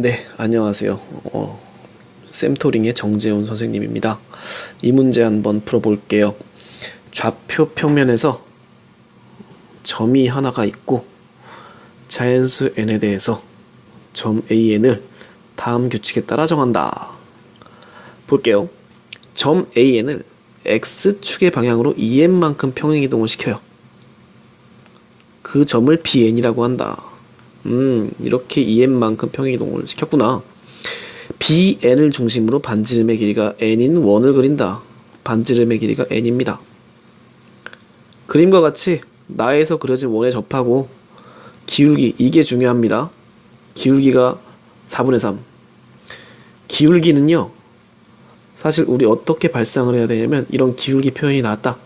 네, 안녕하세요. 쌤토링의 정재훈 선생님입니다. 이 문제 한번 풀어볼게요. 좌표 평면에서 점이 하나가 있고 자연수 n에 대해서 점 an을 다음 규칙에 따라 정한다. 볼게요. 점 an을 x축의 방향으로 2n만큼 평행이동을 시켜요. 그 점을 bn이라고 한다. 이렇게 2n만큼 평행이동을 시켰구나. bn을 중심으로 반지름의 길이가 n인 원을 그린다. 반지름의 길이가 n입니다. 그림과 같이 나에서 그려진 원에 접하고 기울기, 이게 중요합니다. 기울기가 4분의 3. 기울기는요, 사실 우리 어떻게 발상을 해야 되냐면 이런 기울기 표현이 나왔다.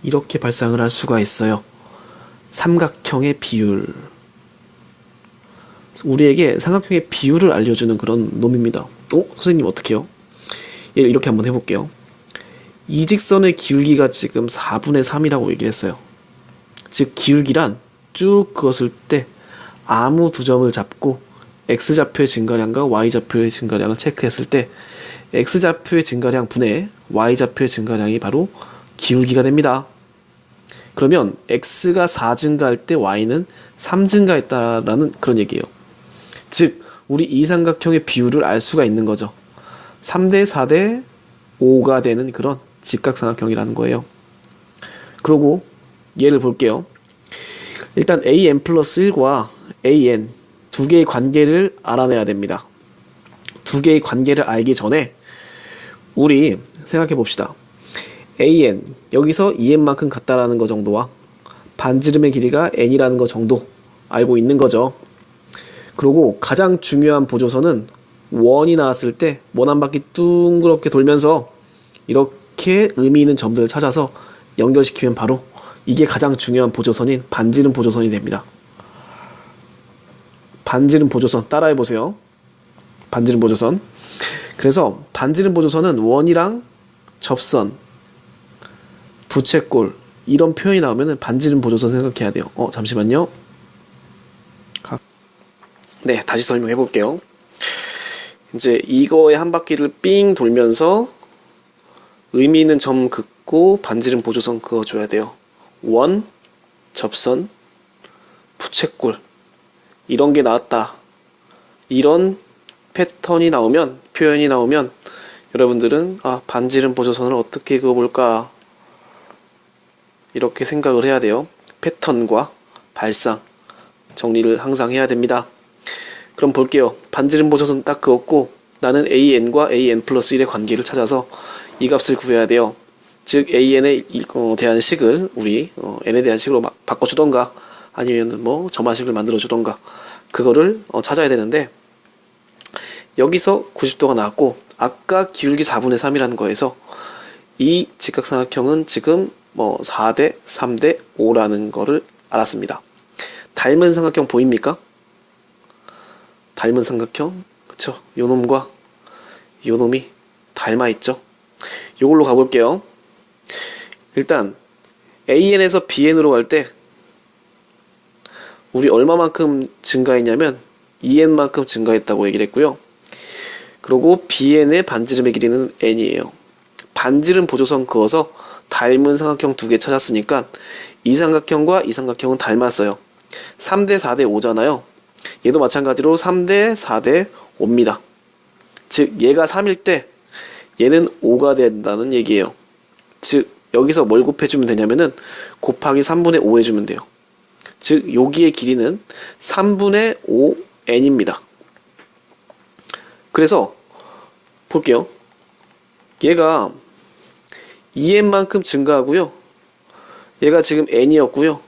이렇게 발상을 할 수가 있어요. 삼각형의 비율. 우리에게 삼각형의 비율을 알려주는 그런 놈입니다. 선생님 어떻게 해요? 이렇게 한번 해볼게요. 이 직선의 기울기가 지금 4분의 3이라고 얘기했어요. 즉 기울기란 쭉 그었을 때 아무 두 점을 잡고 x좌표의 증가량과 y좌표의 증가량을 체크했을 때 x좌표의 증가량 분의 y좌표의 증가량이 바로 기울기가 됩니다. 그러면 x가 4 증가할 때 y는 3 증가했다라는 그런 얘기예요. 즉 우리 이 삼각형의 비율을 알 수가 있는 거죠. 3대 4대 5가 되는 그런 직각삼각형이라는 거예요. 그리고 예를 볼게요. 일단 an 플러스 1과 an 두 개의 관계를 알아내야 됩니다. 두 개의 관계를 알기 전에 우리 생각해 봅시다. an 여기서 2n만큼 같다라는 거 정도와 반지름의 길이가 n이라는 거 정도 알고 있는 거죠. 그리고 가장 중요한 보조선은 원이 나왔을 때 원 한 바퀴 둥그렇게 돌면서 이렇게 의미 있는 점들을 찾아서 연결시키면 바로 이게 가장 중요한 보조선인 반지름 보조선이 됩니다. 반지름 보조선 따라해보세요. 반지름 보조선. 그래서 반지름 보조선은 원이랑 접선, 부채꼴 이런 표현이 나오면 반지름 보조선 생각해야 돼요. 잠시만요. 네, 다시 설명해 볼게요. 이제 이거의 한 바퀴를 삥 돌면서 의미 있는 점 긋고 반지름 보조선 그어줘야 돼요. 원, 접선, 부채꼴 이런 게 나왔다. 이런 패턴이 나오면, 표현이 나오면 여러분들은 반지름 보조선을 어떻게 그어볼까 이렇게 생각을 해야 돼요. 패턴과 발상 정리를 항상 해야 됩니다. 그럼 볼게요. 반지름 보조선 딱 그었고 나는 an과 an 플러스 1의 관계를 찾아서 이 값을 구해야 돼요. 즉 an에 대한 식을 우리 n에 대한 식으로 바꿔주던가 아니면 뭐 점화식을 만들어주던가 그거를 찾아야 되는데 여기서 90도가 나왔고 아까 기울기 4분의 3이라는 거에서 이 직각삼각형은 지금 4대 3대 5라는 거를 알았습니다. 닮은 삼각형 보입니까? 닮은 삼각형, 그쵸? 요놈과 요놈이 닮아있죠? 요걸로 가볼게요. 일단 an에서 bn으로 갈 때 우리 얼마만큼 증가했냐면 2n만큼 증가했다고 얘기를 했고요. 그리고 bn의 반지름의 길이는 n이에요. 반지름 보조선 그어서 닮은 삼각형 두 개 찾았으니까 이 삼각형과 이 삼각형은 닮았어요. 3대 4대 5잖아요. 얘도 마찬가지로 3대 4대 5입니다. 즉 얘가 3일 때 얘는 5가 된다는 얘기예요. 즉 여기서 뭘 곱해주면 되냐면은 곱하기 3분의 5 해주면 돼요. 즉 여기의 길이는 3분의 5n입니다. 그래서 볼게요. 얘가 2n만큼 증가하고요. 얘가 지금 n이었고요.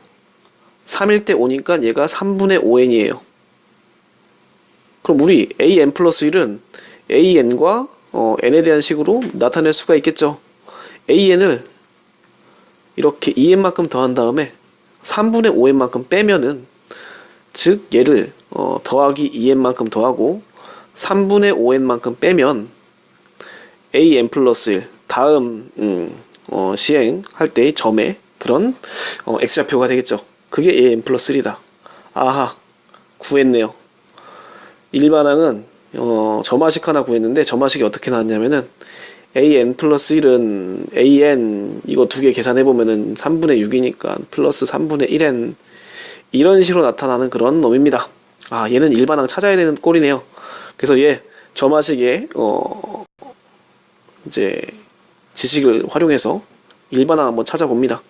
3일 때 5니까 얘가 3분의 5n이에요. 그럼 우리 an 플러스 1은 an과 n에 대한 식으로 나타낼 수가 있겠죠. an을 이렇게 2n만큼 더한 다음에 3분의 5n만큼 빼면은 즉 얘를 더하기 2n만큼 더하고 3분의 5n만큼 빼면 an 플러스 1 다음 시행할 때의 점의 그런 x좌표가 되겠죠. 그게 an 플러스 1이다. 아하, 구했네요. 일반항은 점화식 하나 구했는데 점화식이 어떻게 나왔냐면은 an 플러스 1은 an 이거 두 개 계산해보면은 3분의 6이니까 플러스 3분의 1n 이런 식으로 나타나는 그런 놈입니다. 아, 얘는 일반항 찾아야 되는 꼴이네요. 그래서 얘 점화식에 이제 지식을 활용해서 일반항 한번 찾아봅니다.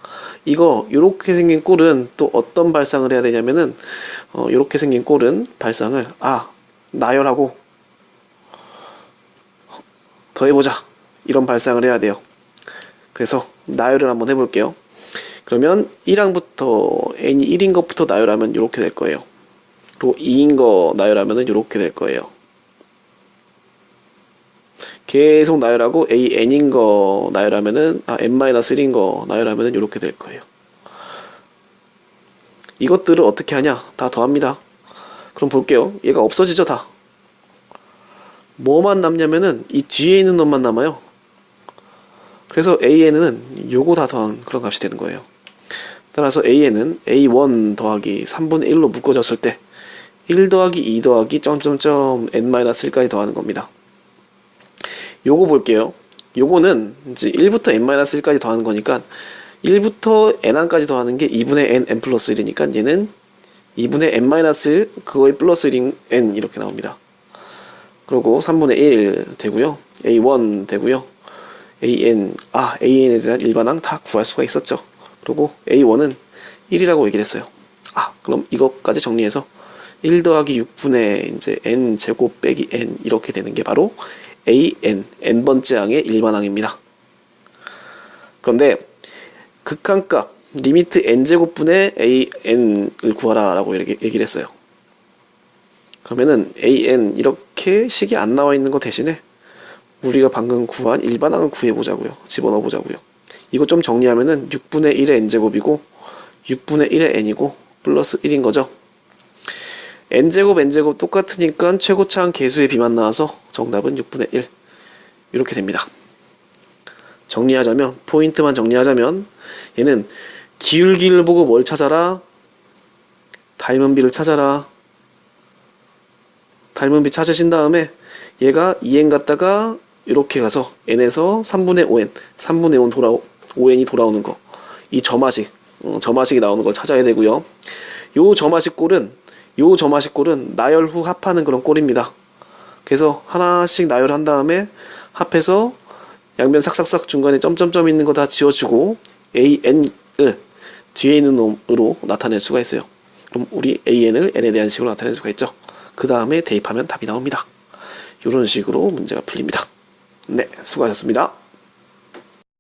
이거 요렇게 생긴 꼴은 또 어떤 발상을 해야 되냐면은 요렇게 생긴 꼴은 발상을 나열하고 더해보자 이런 발상을 해야 돼요. 그래서 나열을 한번 해볼게요. 그러면 1항부터 n이 1인 것부터 나열하면 이렇게 될 거예요. 그리고 2인 거 나열하면 이렇게 될 거예요. 계속 나열하고 n인 거 나열하면은 n-1인 거 나열하면은 이렇게 될 거예요. 이것들을 어떻게 하냐? 다 더합니다. 그럼 볼게요. 얘가 없어지죠, 다. 뭐만 남냐면은 이 뒤에 있는 놈만 남아요. 그래서 an은 요거 다 더한 그런 값이 되는 거예요. 따라서 an은 a1 더하기 3분의 1로 묶어졌을 때 1 더하기 2 더하기 점점점 n-1까지 더하는 겁니다. 요거 볼게요. 요거는 이제 1부터 n-1까지 더하는 거니까 1부터 n항까지 더하는 게 2분의 n 플러스 1이니까 얘는 2분의 n-1 그거의 플러스 1인 n 이렇게 나옵니다. 그리고 3분의 1 되고요. a1 되고요. an에 대한 일반항 다 구할 수가 있었죠. 그리고 a1은 1이라고 얘기를 했어요. 그럼 이것까지 정리해서 1 더하기 6분의 이제 n 제곱 빼기 n 이렇게 되는 게 바로 n번째 항의 일반항입니다. 그런데 극한값 리미트 n제곱분의 an을 구하라 라고 얘기를 했어요. 그러면은 an 이렇게 식이 안 나와 있는 거 대신에 우리가 방금 구한 일반항을 구해보자고요. 집어넣어 보자고요. 이거 좀 정리하면은 6분의 1의 n제곱이고 6분의 1의 n이고 플러스 1인 거죠. n제곱 n제곱 똑같으니까 최고차항 계수의 비만 나와서 정답은 6분의 1 이렇게 됩니다. 정리하자면 포인트만 정리하자면 얘는 기울기를 보고 뭘 찾아라? 닮은 비를 찾아라. 닮은 비 찾으신 다음에 얘가 2n 갔다가 이렇게 가서 n에서 3분의 5n 3분의 5n이 돌아오는 거 이 점화식이 나오는 걸 찾아야 되고요. 요 점화식 꼴은 나열 후 합하는 그런 꼴입니다. 그래서 하나씩 나열한 다음에 합해서 양변 삭삭삭 중간에 점점점 있는 거 다 지워주고 an을 뒤에 있는 놈으로 나타낼 수가 있어요. 그럼 우리 an을 n에 대한 식으로 나타낼 수가 있죠. 그 다음에 대입하면 답이 나옵니다. 이런 식으로 문제가 풀립니다. 네, 수고하셨습니다.